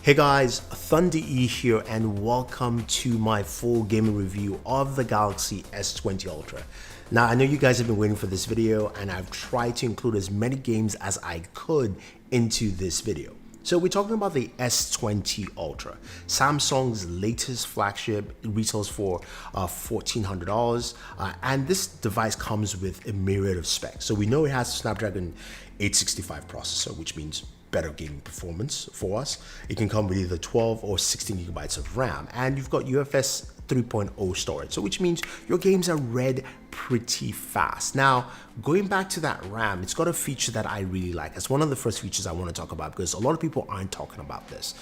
Hey guys, Thunder E here and welcome to my full gaming review of the Galaxy S20 Ultra. Now I know you guys have been waiting for this video and I've tried to include as many games as I could into this video. So we're talking about the S20 Ultra, Samsung's latest flagship. It retails for $1,400 and this device comes with a myriad of specs. So we know it has a Snapdragon 865 processor, which means better gaming performance for us. It can come with either 12 or 16 gigabytes of RAM, and you've got UFS 3.0 storage, so which means your games are read pretty fast. Now, going back to that RAM, it's got a feature that I really like. It's one of the first features I want to talk about because a lot of people aren't talking about this.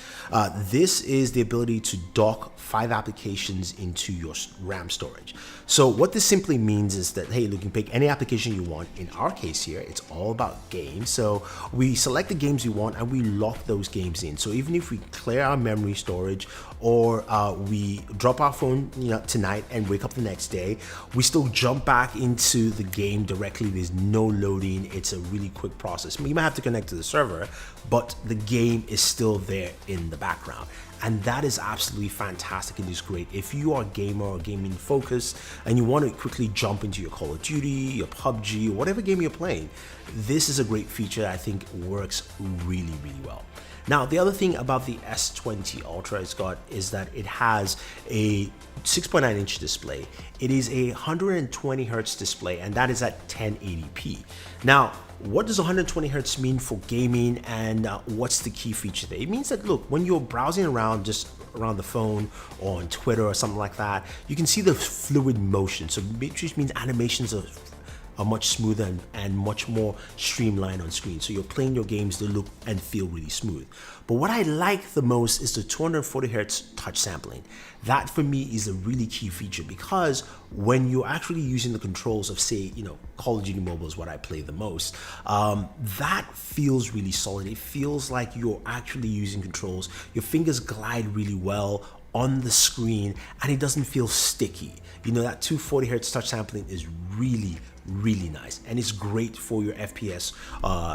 This is the ability to dock 5 applications into your RAM storage. So what this simply means is that, hey, you can pick any application you want. In our case here, it's all about games. So we select the games we want and we lock those games in. So even if we clear our memory storage or we drop our phone tonight and wake up the next day, we still jump back into the game directly. There's no loading. It's a really quick process. You might have to connect to the server, but the game is still there in the background. And that is absolutely fantastic. It is great. If you are a gamer or gaming focused and you want to quickly jump into your Call of Duty, your PUBG, or whatever game you're playing, this is a great feature that I think works really, really well. Now, the other thing about the S20 Ultra is that it has a 6.9-inch display. It is a 120 hertz display, and that is at 1080p. Now, what does 120 hertz mean for gaming, and what's the key feature there? It means that, look, when you're browsing around just around the phone or on Twitter or something like that, you can see the fluid motion. So which means animations are much smoother and much more streamlined on screen. So you're playing your games, they look and feel really smooth. But what I like the most is the 240 hertz touch sampling. That for me is a really key feature because when you're actually using the controls of, say, Call of Duty Mobile is what I play the most, that feels really solid. It feels like you're actually using controls. Your fingers glide really well on the screen and it doesn't feel sticky. That 240 hertz touch sampling is really nice, and it's great for your FPS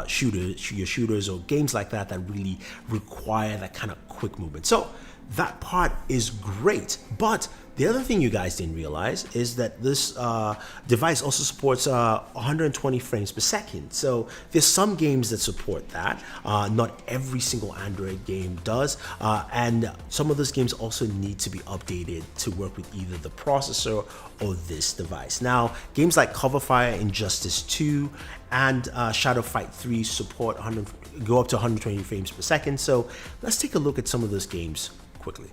shooters or games like that really require that kind of quick movement. So that part is great, but the other thing you guys didn't realize is that this device also supports 120 frames per second. So there's some games that support that. Not every single Android game does. And some of those games also need to be updated to work with either the processor or this device. Now, games like Cover Fire, Injustice 2, and Shadow Fight 3 support go up to 120 frames per second. So let's take a look at some of those games quickly.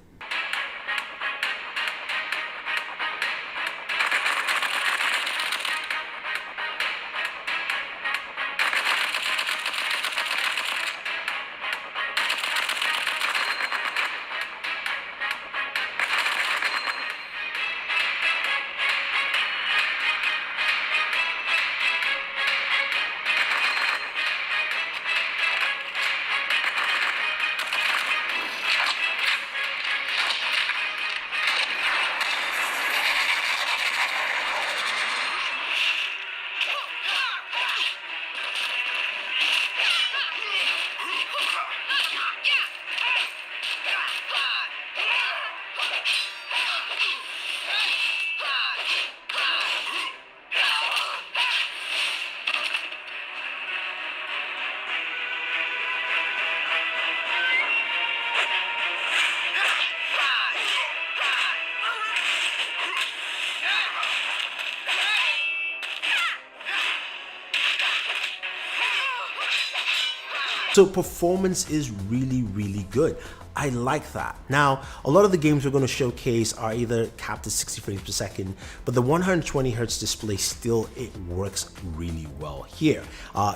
So performance is really good. I like that. Now, a lot of the games we're going to showcase are either capped at 60 frames per second, but the 120 hertz display still, it works really well here.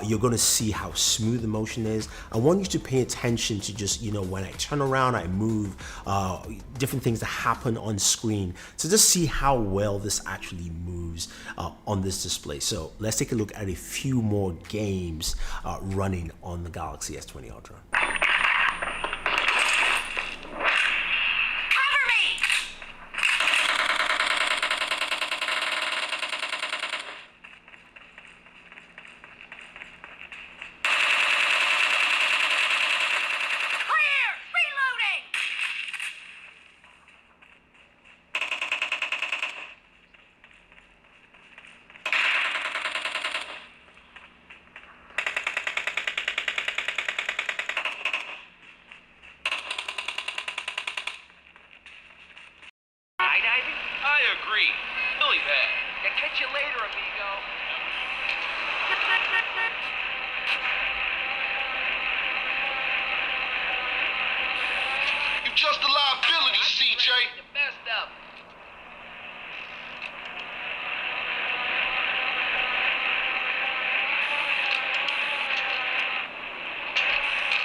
You're going to see how smooth the motion is. I want you to pay attention to just, when I turn around, I move, different things that happen on screen. So just see how well this actually moves on this display. So let's take a look at a few more games running on the Galaxy S20 Ultra. Reloading! skydiving? I agree. Really bad. Yeah, catch you later, amigo. You're just a liability, CJ. You messed up.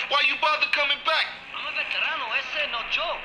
Why you bother coming back? I'm a veterano, ese no joke.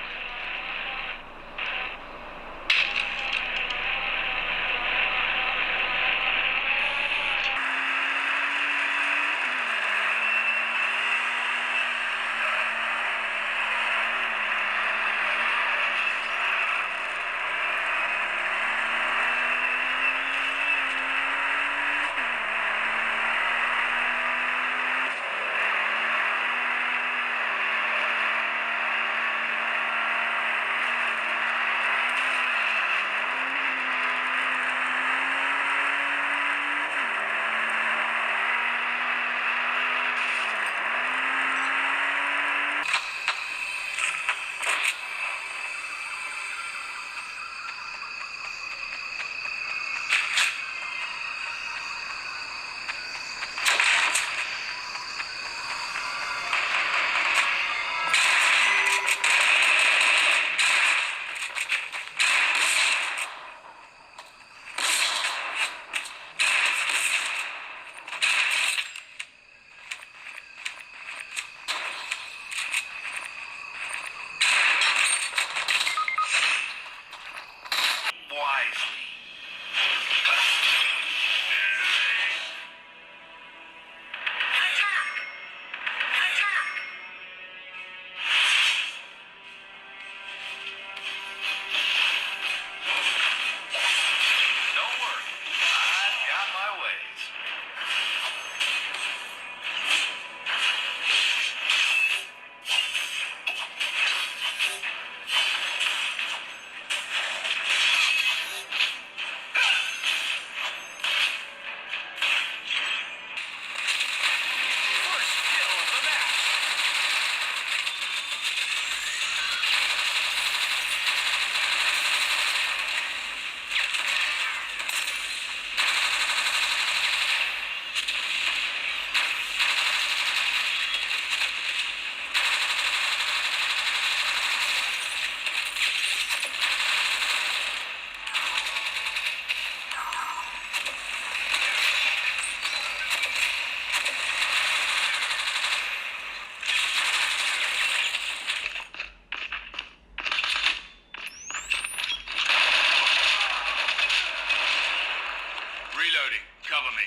Reloading. Cover me.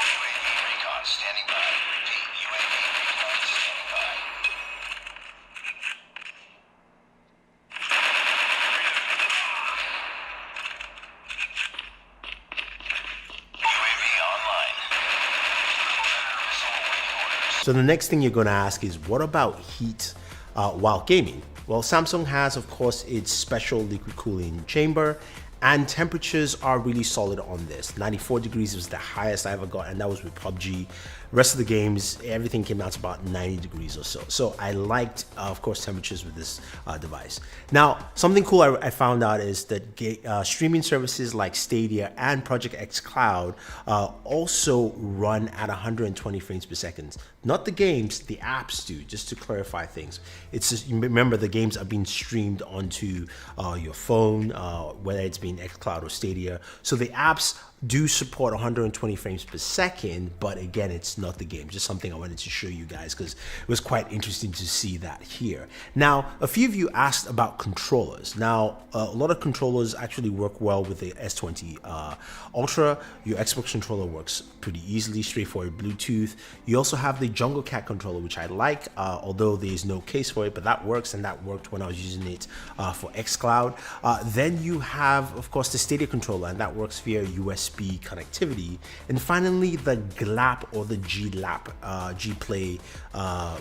UAV recon standing by. Repeat, UAV recon standing by. UAV online. Missile awaiting orders. So the next thing you're going to ask is, what about heat while gaming? Well, Samsung has, of course, its special liquid cooling chamber, and temperatures are really solid on this. 94 degrees was the highest I ever got, and that was with PUBG. Rest of the games, everything came out to about 90 degrees or so. So I liked, of course, temperatures with this device. Now, something cool I found out is that streaming services like Stadia and Project X Cloud also run at 120 frames per second. Not the games, the apps do, just to clarify things. It's just, remember, the games are being streamed onto your phone, whether it's being X Cloud or Stadia. So the apps do support 120 frames per second, but again, it's not the game. Just something I wanted to show you guys because it was quite interesting to see that here. Now, a few of you asked about controllers. Now, a lot of controllers actually work well with the S20 Ultra. Your Xbox controller works pretty easily, straightforward Bluetooth. You also have the Jungle Cat controller, which I like, although there is no case for it, but that works, and that worked when I was using it for xCloud. Then you have, of course, the Stadia controller, and that works via USB USB connectivity, and finally the GLAP or the G-Play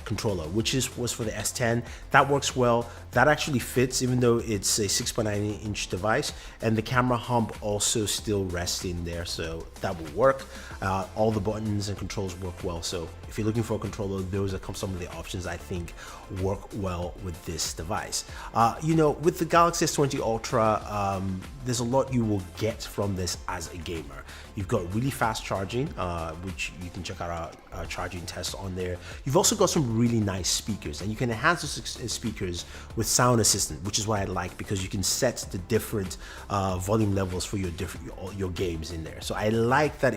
controller, which was for the S10. That works well. That actually fits, even though it's a 6.9-inch device, and the camera hump also still rests in there, so that will work. All the buttons and controls work well. So if you're looking for a controller, those are some of the options I think work well with this device. You know, with the Galaxy S20 Ultra, there's a lot you will get from this as a gamer. You've got really fast charging, which you can check out our charging test on there. You've also got some really nice speakers, and you can enhance those speakers with Sound Assistant, which is what I like, because you can set the different volume levels for your games in there. So I like that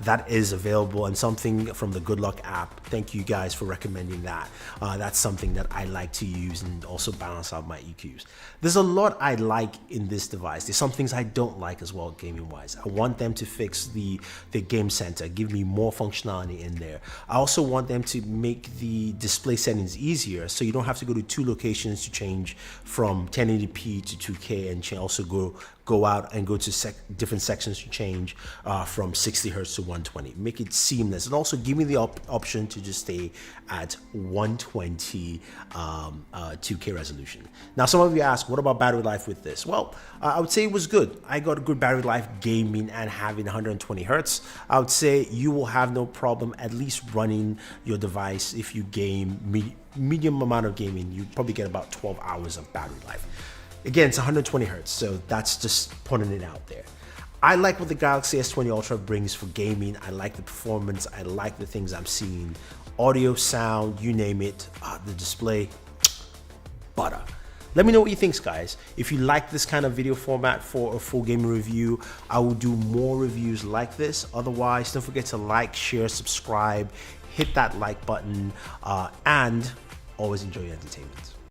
that is available, and something from the Good Luck app. Thank you guys for recommending that. That's something that I like to use and also balance out my EQs. There's a lot I like in this device. There's some things I don't like as well, gaming wise. I want them to fix the game center, give me more functionality in there. I also want them to make the display settings easier, so you don't have to go to 2 locations to change from 1080p to 2K, and also go out and go to different sections to change from 60 Hz to 120. Make it seamless, and also give me the option to just stay at 120 2K resolution. Now, some of you ask, what about battery life with this? Well, I would say it was good. I got a good battery life gaming and having 120 Hz. I would say you will have no problem at least running your device. If you game medium amount of gaming, you probably get about 12 hours of battery life. Again, it's 120 Hz, so that's just putting it out there. I like what the Galaxy S20 Ultra brings for gaming. I like the performance. I like the things I'm seeing. Audio, sound, you name it. The display, butter. Let me know what you think, guys. If you like this kind of video format for a full gaming review, I will do more reviews like this. Otherwise, don't forget to like, share, subscribe, hit that like button, and always enjoy your entertainment.